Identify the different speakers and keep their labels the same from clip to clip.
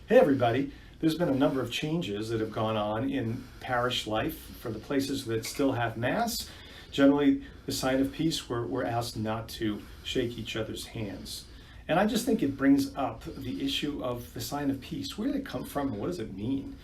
Speaker 1: Hey everybody, there's been a number of changes that have gone on in parish life for the places that still have Mass. Generally, the sign of peace, we're asked not to shake each other's hands. And I just think it brings up the issue of the sign of peace. Where did it come from and what does it mean?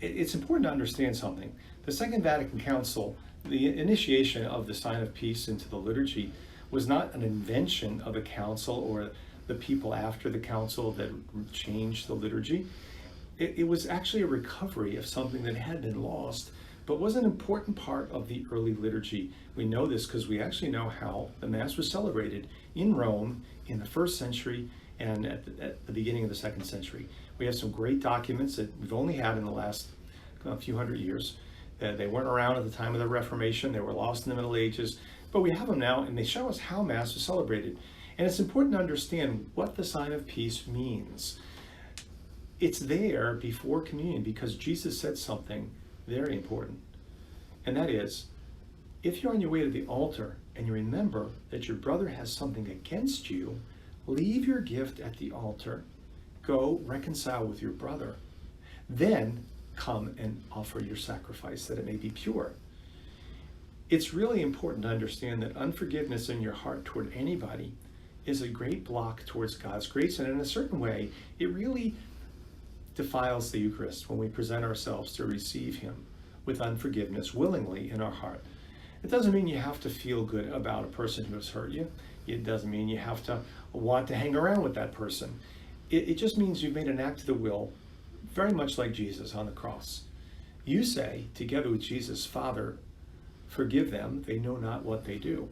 Speaker 1: It's important to understand something. The Second Vatican Council, the initiation of the sign of peace into the liturgy was not an invention of a council or the people after the council that changed the liturgy. It was actually a recovery of something that had been lost, but was an important part of the early liturgy. We know this because we actually know how the Mass was celebrated in Rome in the first century and at the beginning of the second century. We have some great documents that we've only had in the last few hundred years. They weren't around at the time of the Reformation. They were lost in the Middle Ages, but we have them now, and they show us how Mass was celebrated. And it's important to understand what the sign of peace means. It's there before communion because Jesus said something very important. And that is, if you're on your way to the altar and you remember that your brother has something against you, leave your gift at the altar. Go reconcile with your brother. Then come and offer your sacrifice that it may be pure. It's really important to understand that unforgiveness in your heart toward anybody is a great block towards God's grace, and in a certain way, it really defiles the Eucharist when we present ourselves to receive Him with unforgiveness willingly in our heart. It doesn't mean you have to feel good about a person who has hurt you. It doesn't mean you have to want to hang around with that person. It just means you've made an act of the will, very much like Jesus on the cross. You say, together with Jesus, Father, forgive them, they know not what they do.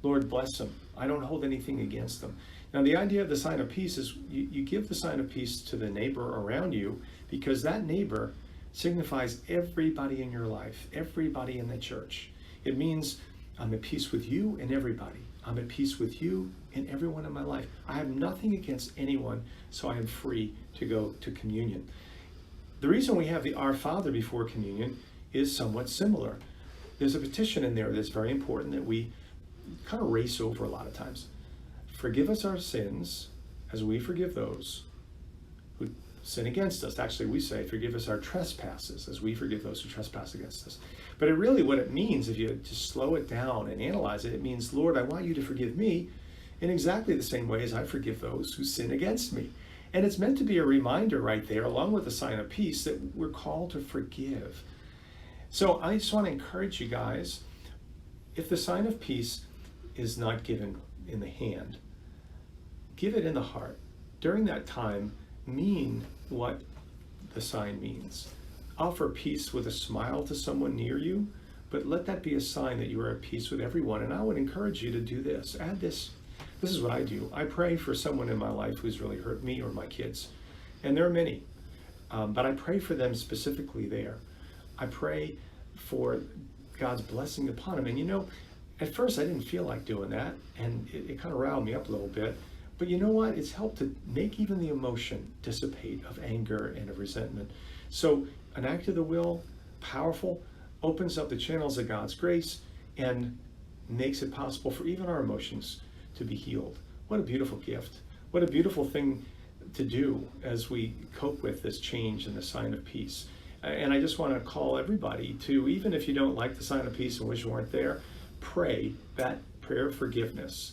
Speaker 1: Lord, bless them. I don't hold anything against them. Now, the idea of the sign of peace is you give the sign of peace to the neighbor around you because that neighbor signifies everybody in your life, everybody in the church. It means I'm at peace with you and everybody. I'm at peace with you and everyone in my life. I have nothing against anyone, so I am free to go to communion. The reason we have the Our Father before communion is somewhat similar. There's a petition in there that's very important that we kind of race over a lot of times. Forgive us our sins as we forgive those who sin against us. Actually, we say, forgive us our trespasses as we forgive those who trespass against us. But what it means, if you just slow it down and analyze it, it means, Lord, I want you to forgive me in exactly the same way as I forgive those who sin against me. And it's meant to be a reminder right there, along with the sign of peace, that we're called to forgive. So I just want to encourage you guys, if the sign of peace is not given in the hand, give it in the heart. During that time, mean what the sign means. Offer peace with a smile to someone near you, but let that be a sign that you are at peace with everyone. And I would encourage you to do this. Add this. This is what I do. I pray for someone in my life who's really hurt me or my kids. And there are many, but I pray for them specifically there. I pray for God's blessing upon them. And at first I didn't feel like doing that, and it kind of riled me up a little bit. But you know what? It's helped to make even the emotion dissipate of anger and of resentment. So an act of the will, powerful, opens up the channels of God's grace and makes it possible for even our emotions to be healed. What a beautiful gift. What a beautiful thing to do as we cope with this change in the sign of peace. And I just want to call everybody to, even if you don't like the sign of peace and wish you weren't there, pray that prayer of forgiveness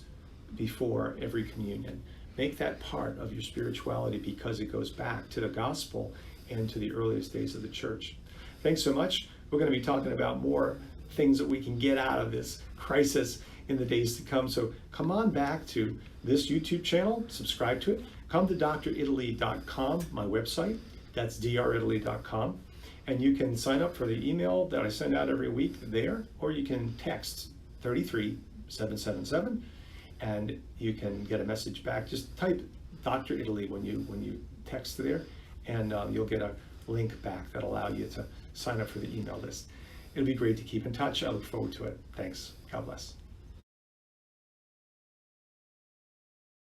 Speaker 1: before every communion. Make that part of your spirituality because it goes back to the gospel and to the earliest days of the church. Thanks so much. We're going to be talking about more things that we can get out of this crisis in the days to come. So come on back to this YouTube channel, subscribe to it. Come to dritaly.com, my website. That's dritaly.com. And you can sign up for the email that I send out every week there, or you can text 33777 and you can get a message back. Just type Dr. Italy when you text there, and you'll get a link back that'll allow you to sign up for the email list. It'll be great to keep in touch. I look forward to it. Thanks. God bless.